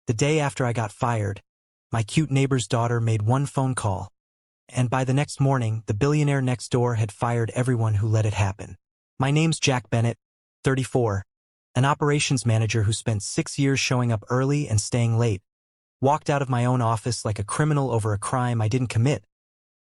The day after I got fired, my cute neighbor's daughter made one phone call, and by the next morning, the billionaire next door had fired everyone who let it happen. My name's Jack Bennett, 34, an operations manager who spent 6 years showing up early and staying late. Walked out of my own office like a criminal over a crime I didn't commit.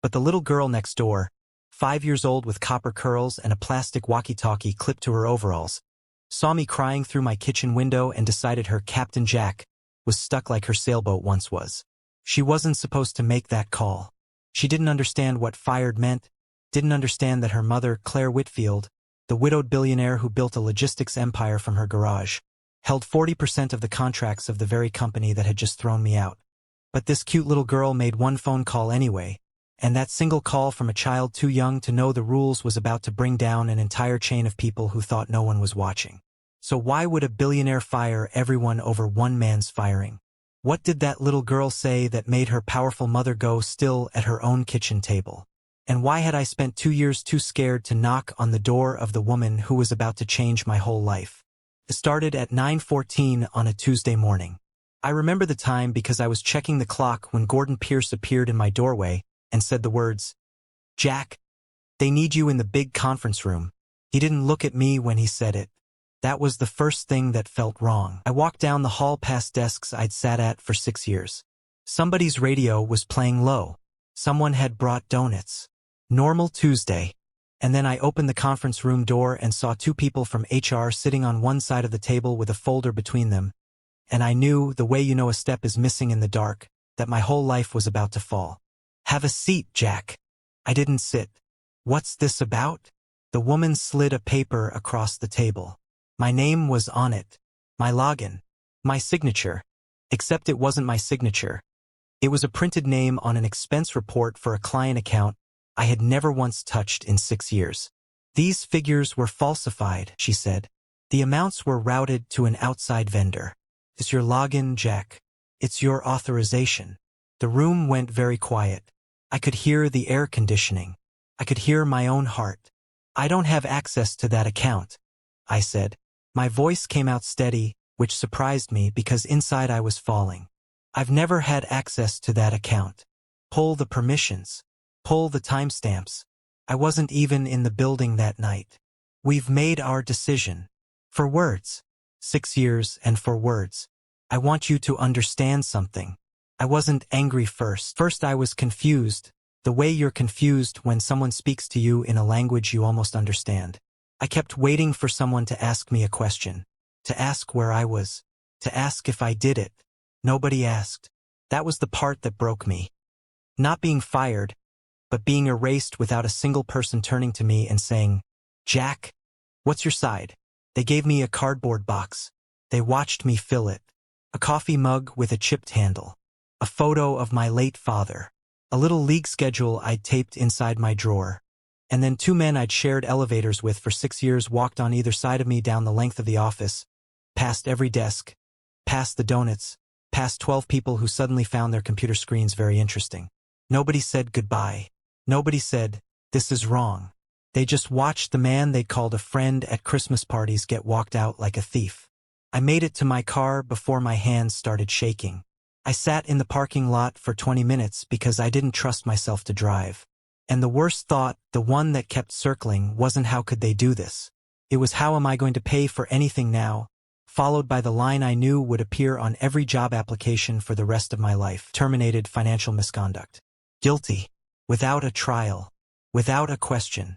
But the little girl next door, 5 years old with copper curls and a plastic walkie-talkie clipped to her overalls, saw me crying through my kitchen window and decided her Captain Jack was stuck like her sailboat once was. She wasn't supposed to make that call. She didn't understand what fired meant, didn't understand that her mother, Claire Whitfield, the widowed billionaire who built a logistics empire from her garage, held 40% of the contracts of the very company that had just thrown me out. But this cute little girl made one phone call anyway, and that single call from a child too young to know the rules was about to bring down an entire chain of people who thought no one was watching. So why would a billionaire fire everyone over one man's firing? What did that little girl say that made her powerful mother go still at her own kitchen table? And why had I spent 2 years too scared to knock on the door of the woman who was about to change my whole life? It started at 9:14 on a Tuesday morning. I remember the time because I was checking the clock when Gordon Pierce appeared in my doorway and said the words, "Jack, they need you in the big conference room." He didn't look at me when he said it. That was the first thing that felt wrong. I walked down the hall past desks I'd sat at for 6 years. Somebody's radio was playing low. Someone had brought donuts. Normal Tuesday. And then I opened the conference room door and saw 2 people from HR sitting on one side of the table with a folder between them. And I knew, the way you know a step is missing in the dark, that my whole life was about to fall. "Have a seat, Jack." I didn't sit. "What's this about?" The woman slid a paper across the table. My name was on it. My login. My signature. Except it wasn't my signature. It was a printed name on an expense report for a client account I had never once touched in 6 years. "These figures were falsified," she said. "The amounts were routed to an outside vendor. It's your login, Jack. It's your authorization." The room went very quiet. I could hear the air conditioning. I could hear my own heart. "I don't have access to that account," I said. My voice came out steady, which surprised me because inside I was falling. "I've never had access to that account. Pull the permissions. Pull the timestamps. I wasn't even in the building that night. We've made our decision." For words. 6 years and for words. I want you to understand something. I wasn't angry first. First I was confused, the way you're confused when someone speaks to you in a language you almost understand. I kept waiting for someone to ask me a question, to ask where I was, to ask if I did it. Nobody asked. That was the part that broke me. Not being fired, but being erased without a single person turning to me and saying, "Jack, what's your side?" They gave me a cardboard box. They watched me fill it. A coffee mug with a chipped handle. A photo of my late father. A little league schedule I'd taped inside my drawer. And then 2 men I'd shared elevators with for 6 years walked on either side of me down the length of the office, past every desk, past the donuts, past 12 people who suddenly found their computer screens very interesting. Nobody said goodbye. Nobody said, "This is wrong." They just watched the man they'd called a friend at Christmas parties get walked out like a thief. I made it to my car before my hands started shaking. I sat in the parking lot for 20 minutes because I didn't trust myself to drive. And the worst thought, the one that kept circling, wasn't how could they do this. It was how am I going to pay for anything now, followed by the line I knew would appear on every job application for the rest of my life. Terminated financial misconduct. Guilty. Without a trial. Without a question.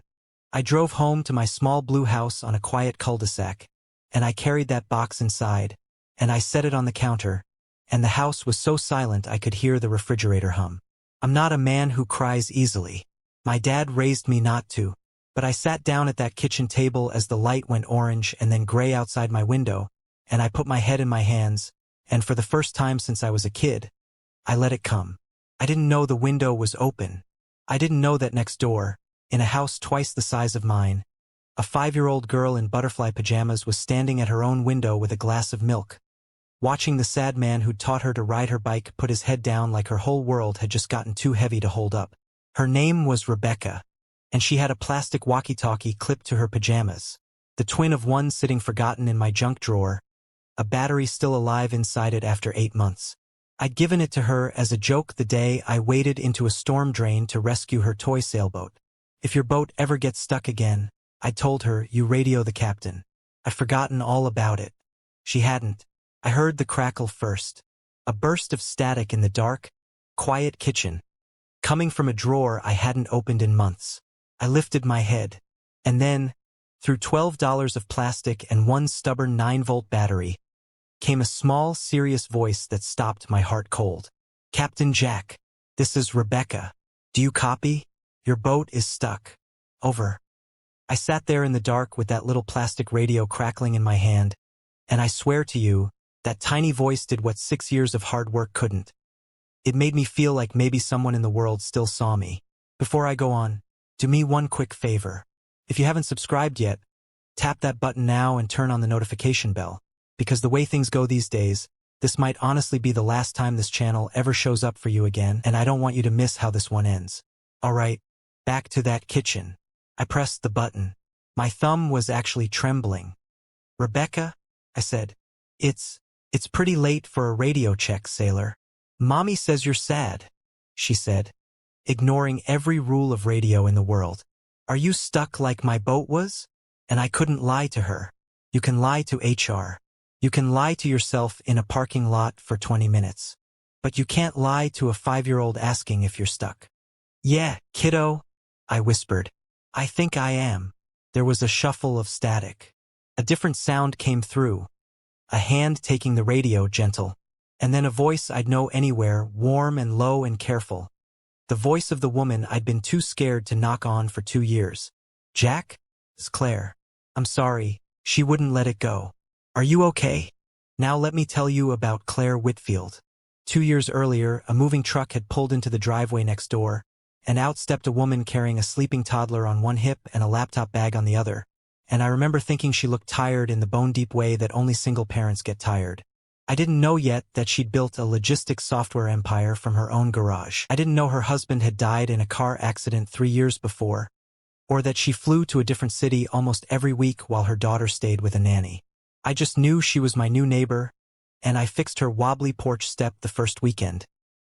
I drove home to my small blue house on a quiet cul-de-sac, and I carried that box inside, and I set it on the counter, and the house was so silent I could hear the refrigerator hum. I'm not a man who cries easily. My dad raised me not to, but I sat down at that kitchen table as the light went orange and then gray outside my window, and I put my head in my hands, and for the first time since I was a kid, I let it come. I didn't know the window was open. I didn't know that next door, in a house twice the size of mine, a 5-year-old girl in butterfly pajamas was standing at her own window with a glass of milk, watching the sad man who'd taught her to ride her bike put his head down like her whole world had just gotten too heavy to hold up. Her name was Rebecca, and she had a plastic walkie-talkie clipped to her pajamas, the twin of one sitting forgotten in my junk drawer, a battery still alive inside it after 8 months. I'd given it to her as a joke the day I waded into a storm drain to rescue her toy sailboat. If your boat ever gets stuck again, I told her, you radio the captain. I'd forgotten all about it. She hadn't. I heard the crackle first. A burst of static in the dark, quiet kitchen, coming from a drawer I hadn't opened in months. I lifted my head. And then, through $12 of plastic and one stubborn 9-volt battery, came a small, serious voice that stopped my heart cold. Captain Jack, this is Rebecca. Do you copy? Your boat is stuck. Over. I sat there in the dark with that little plastic radio crackling in my hand, and I swear to you, that tiny voice did what 6 years of hard work couldn't. It made me feel like maybe someone in the world still saw me. Before I go on, do me one quick favor. If you haven't subscribed yet, tap that button now and turn on the notification bell. Because the way things go these days, this might honestly be the last time this channel ever shows up for you again, and I don't want you to miss how this one ends. Alright, back to that kitchen. I pressed the button. My thumb was actually trembling. Rebecca? I said. It's pretty late for a radio check, sailor. Mommy says you're sad, she said, ignoring every rule of radio in the world. Are you stuck like my boat was? And I couldn't lie to her. You can lie to HR. You can lie to yourself in a parking lot for 20 minutes. But you can't lie to a 5-year-old asking if you're stuck. Yeah, kiddo, I whispered. I think I am. There was a shuffle of static. A different sound came through. A hand taking the radio gentle. And then a voice I'd know anywhere, warm and low and careful. The voice of the woman I'd been too scared to knock on for 2 years. Jack? It's Claire. I'm sorry. She wouldn't let it go. Are you okay? Now let me tell you about Claire Whitfield. 2 years earlier, a moving truck had pulled into the driveway next door, and out stepped a woman carrying a sleeping toddler on one hip and a laptop bag on the other. And I remember thinking she looked tired in the bone-deep way that only single parents get tired. I didn't know yet that she'd built a logistics software empire from her own garage. I didn't know her husband had died in a car accident 3 years before, or that she flew to a different city almost every week while her daughter stayed with a nanny. I just knew she was my new neighbor, and I fixed her wobbly porch step the first weekend.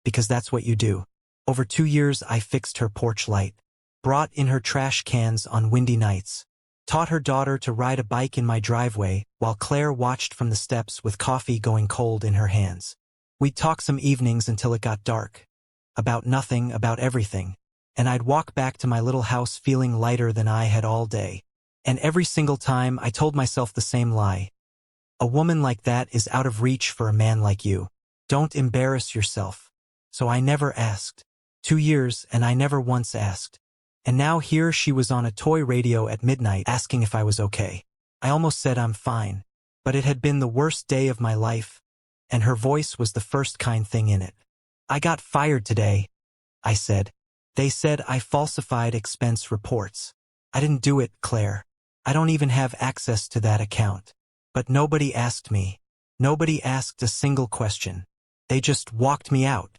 Because that's what you do. Over 2 years I fixed her porch light, brought in her trash cans on windy nights, taught her daughter to ride a bike in my driveway while Claire watched from the steps with coffee going cold in her hands. We'd talk some evenings until it got dark. About nothing, about everything. And I'd walk back to my little house feeling lighter than I had all day. And every single time I told myself the same lie. A woman like that is out of reach for a man like you. Don't embarrass yourself. So I never asked. 2 years, and I never once asked. And now here she was on a toy radio at midnight asking if I was okay. I almost said I'm fine. But it had been the worst day of my life, and her voice was the first kind thing in it. I got fired today, I said. They said I falsified expense reports. I didn't do it, Claire. I don't even have access to that account. But nobody asked me. Nobody asked a single question. They just walked me out.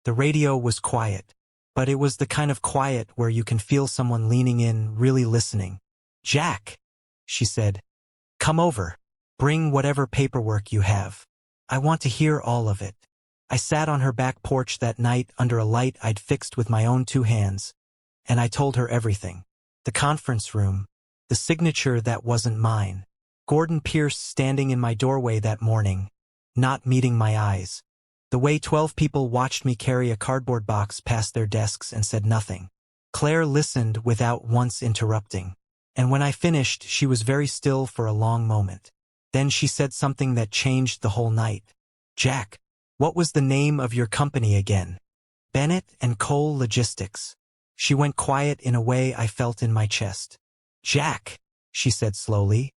The radio was quiet. But it was the kind of quiet where you can feel someone leaning in, really listening. Jack, she said. Come over. Bring whatever paperwork you have. I want to hear all of it. I sat on her back porch that night under a light I'd fixed with my own 2 hands. And I told her everything. The conference room. The signature that wasn't mine. Gordon Pierce standing in my doorway that morning, not meeting my eyes. The way 12 people watched me carry a cardboard box past their desks and said nothing. Claire listened without once interrupting. And when I finished, she was very still for a long moment. Then she said something that changed the whole night. Jack, what was the name of your company again? Bennett and Cole Logistics. She went quiet in a way I felt in my chest. Jack, she said slowly.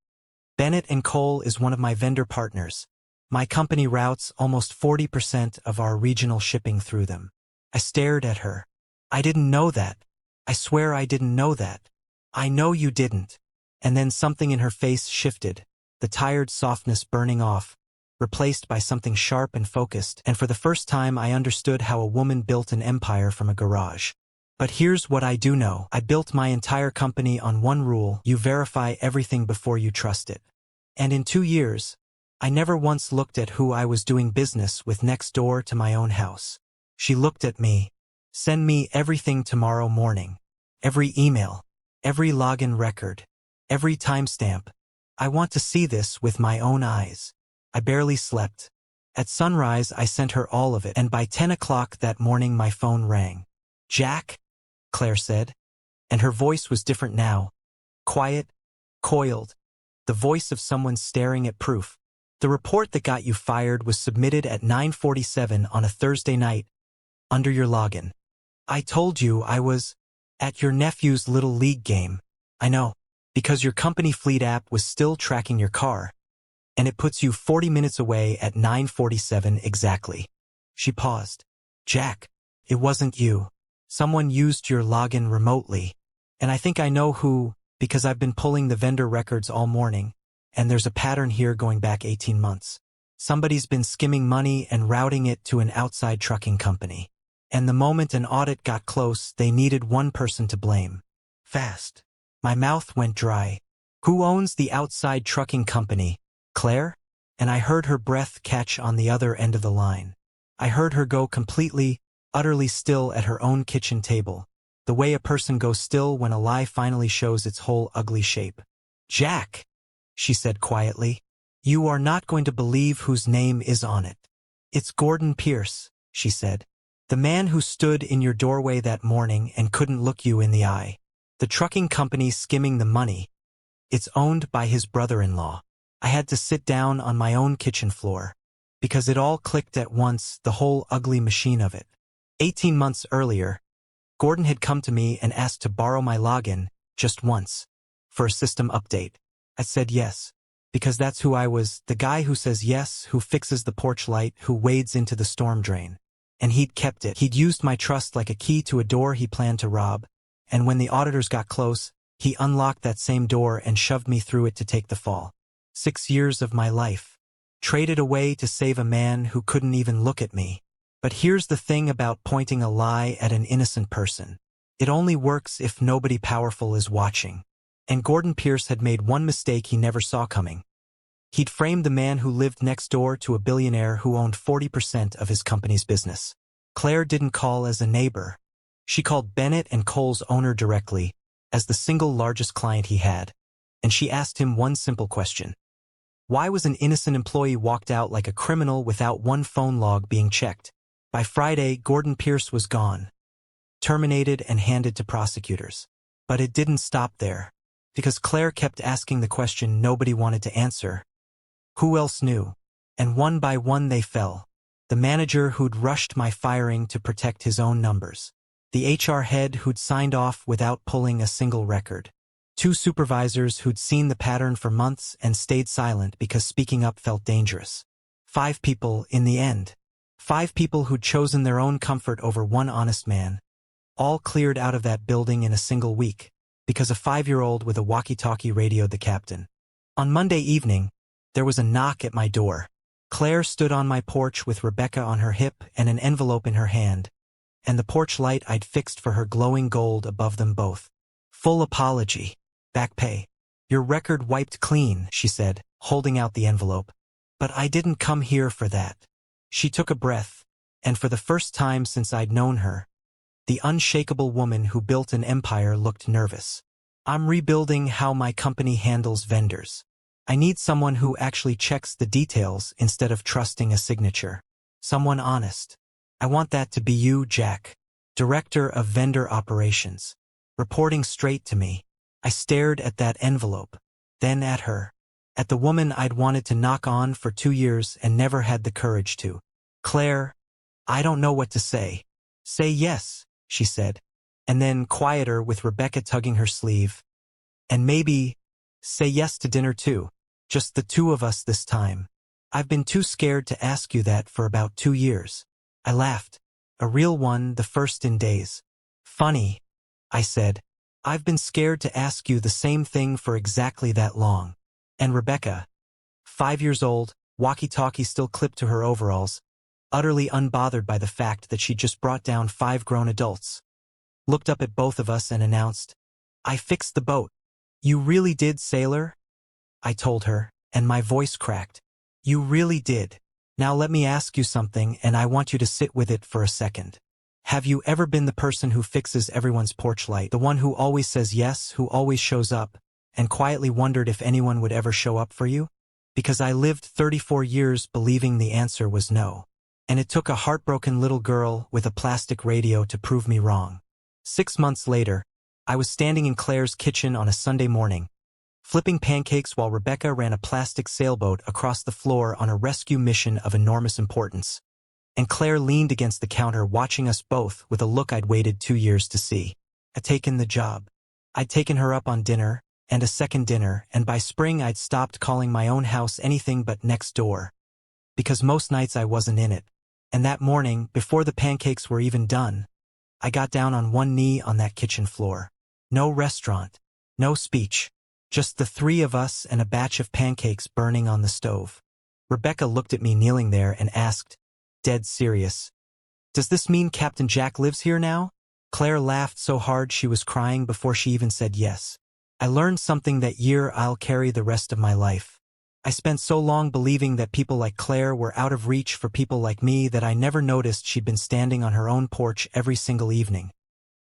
Bennett and Cole is one of my vendor partners. My company routes almost 40% of our regional shipping through them. I stared at her. I didn't know that. I swear I didn't know that. I know you didn't. And then something in her face shifted, the tired softness burning off, replaced by something sharp and focused, and for the first time I understood how a woman built an empire from a garage. But here's what I do know. I built my entire company on one rule: you verify everything before you trust it. And in 2 years, I never once looked at who I was doing business with next door to my own house. She looked at me. Send me everything tomorrow morning. Every email. Every login record. Every timestamp. I want to see this with my own eyes. I barely slept. At sunrise I sent her all of it, and by 10 o'clock that morning my phone rang. "Jack?" Claire said. And her voice was different now. Quiet, coiled. The voice of someone staring at proof. "The report that got you fired was submitted at 9:47 on a Thursday night, under your login. I told you I was at your nephew's little league game. I know, because your company fleet app was still tracking your car, and it puts you 40 minutes away at 9:47 exactly." She paused. "Jack, it wasn't you. Someone used your login remotely, and I think I know who, because I've been pulling the vendor records all morning, and there's a pattern here going back 18 months. Somebody's been skimming money and routing it to an outside trucking company. And the moment an audit got close, they needed one person to blame. Fast." My mouth went dry. "Who owns the outside trucking company? Claire?" And I heard her breath catch on the other end of the line. I heard her go completely, utterly still at her own kitchen table, the way a person goes still when a lie finally shows its whole ugly shape. "Jack," she said quietly, "you are not going to believe whose name is on it. It's Gordon Pierce," she said. "The man who stood in your doorway that morning and couldn't look you in the eye. The trucking company skimming the money. It's owned by his brother-in-law." I had to sit down on my own kitchen floor, because it all clicked at once, the whole ugly machine of it. 18 months earlier, Gordon had come to me and asked to borrow my login, just once, for a system update. I said yes, because that's who I was, the guy who says yes, who fixes the porch light, who wades into the storm drain. And he'd kept it. He'd used my trust like a key to a door he planned to rob, and when the auditors got close, he unlocked that same door and shoved me through it to take the fall. 6 years of my life, traded away to save a man who couldn't even look at me. But here's the thing about pointing a lie at an innocent person. It only works if nobody powerful is watching. And Gordon Pierce had made one mistake he never saw coming. He'd framed the man who lived next door to a billionaire who owned 40% of his company's business. Claire didn't call as a neighbor. She called Bennett and Cole's owner directly, as the single largest client he had. And she asked him one simple question. Why was an innocent employee walked out like a criminal without one phone log being checked? By Friday, Gordon Pierce was gone, terminated and handed to prosecutors. But it didn't stop there, because Claire kept asking the question nobody wanted to answer. Who else knew? And one by one they fell. The manager who'd rushed my firing to protect his own numbers. The HR head who'd signed off without pulling a single record. 2 supervisors who'd seen the pattern for months and stayed silent because speaking up felt dangerous. 5 people in the end. 5 people who'd chosen their own comfort over one honest man. All cleared out of that building in a single week, because a 5-year-old with a walkie-talkie radioed the captain. On Monday evening, there was a knock at my door. Claire stood on my porch with Rebecca on her hip and an envelope in her hand, and the porch light I'd fixed for her glowing gold above them both. Full apology. Back pay. Your record wiped clean, she said, holding out the envelope. But I didn't come here for that. She took a breath, and for the first time since I'd known her, the unshakable woman who built an empire looked nervous. I'm rebuilding how my company handles vendors. I need someone who actually checks the details instead of trusting a signature. Someone honest. I want that to be you, Jack, Director of Vendor Operations, reporting straight to me. I stared at that envelope, then at her, at the woman I'd wanted to knock on for 2 years and never had the courage to. Claire, I don't know what to say. Say yes, she said, and then quieter with Rebecca tugging her sleeve. And maybe, say yes to dinner too, just the 2 of us this time. I've been too scared to ask you that for about 2 years. I laughed, a real one, the first in days. Funny, I said. I've been scared to ask you the same thing for exactly that long. And Rebecca, 5 years old, walkie-talkie still clipped to her overalls, utterly unbothered by the fact that she'd just brought down 5 grown adults, looked up at both of us and announced, I fixed the boat. You really did, sailor? I told her, and my voice cracked. You really did. Now let me ask you something, and I want you to sit with it for a second. Have you ever been the person who fixes everyone's porch light, the one who always says yes, who always shows up, and quietly wondered if anyone would ever show up for you? Because I lived 34 years believing the answer was no. And it took a heartbroken little girl with a plastic radio to prove me wrong. 6 months later, I was standing in Claire's kitchen on a Sunday morning, flipping pancakes while Rebecca ran a plastic sailboat across the floor on a rescue mission of enormous importance. And Claire leaned against the counter watching us both with a look I'd waited 2 years to see. I'd taken the job. I'd taken her up on dinner, and a second dinner, and by spring I'd stopped calling my own house anything but next door. Because most nights I wasn't in it. And that morning, before the pancakes were even done, I got down on one knee on that kitchen floor. No restaurant, no speech, just the three of us and a batch of pancakes burning on the stove. Rebecca looked at me kneeling there and asked, dead serious, "Does this mean Captain Jack lives here now?" Claire laughed so hard she was crying before she even said yes. I learned something that year I'll carry the rest of my life. I spent so long believing that people like Claire were out of reach for people like me that I never noticed she'd been standing on her own porch every single evening,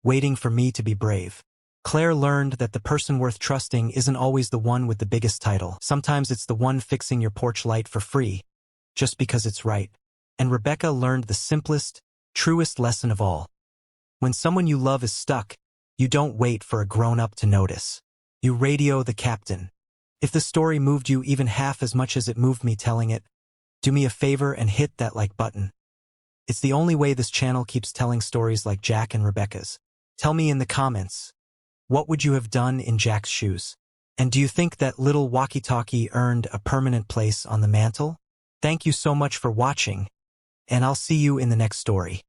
waiting for me to be brave. Claire learned that the person worth trusting isn't always the one with the biggest title. Sometimes it's the one fixing your porch light for free, just because it's right. And Rebecca learned the simplest, truest lesson of all. When someone you love is stuck, you don't wait for a grown-up to notice. You radio the captain. If the story moved you even half as much as it moved me telling it, do me a favor and hit that like button. It's the only way this channel keeps telling stories like Jack and Rebecca's. Tell me in the comments, what would you have done in Jack's shoes? And do you think that little walkie-talkie earned a permanent place on the mantle? Thank you so much for watching, and I'll see you in the next story.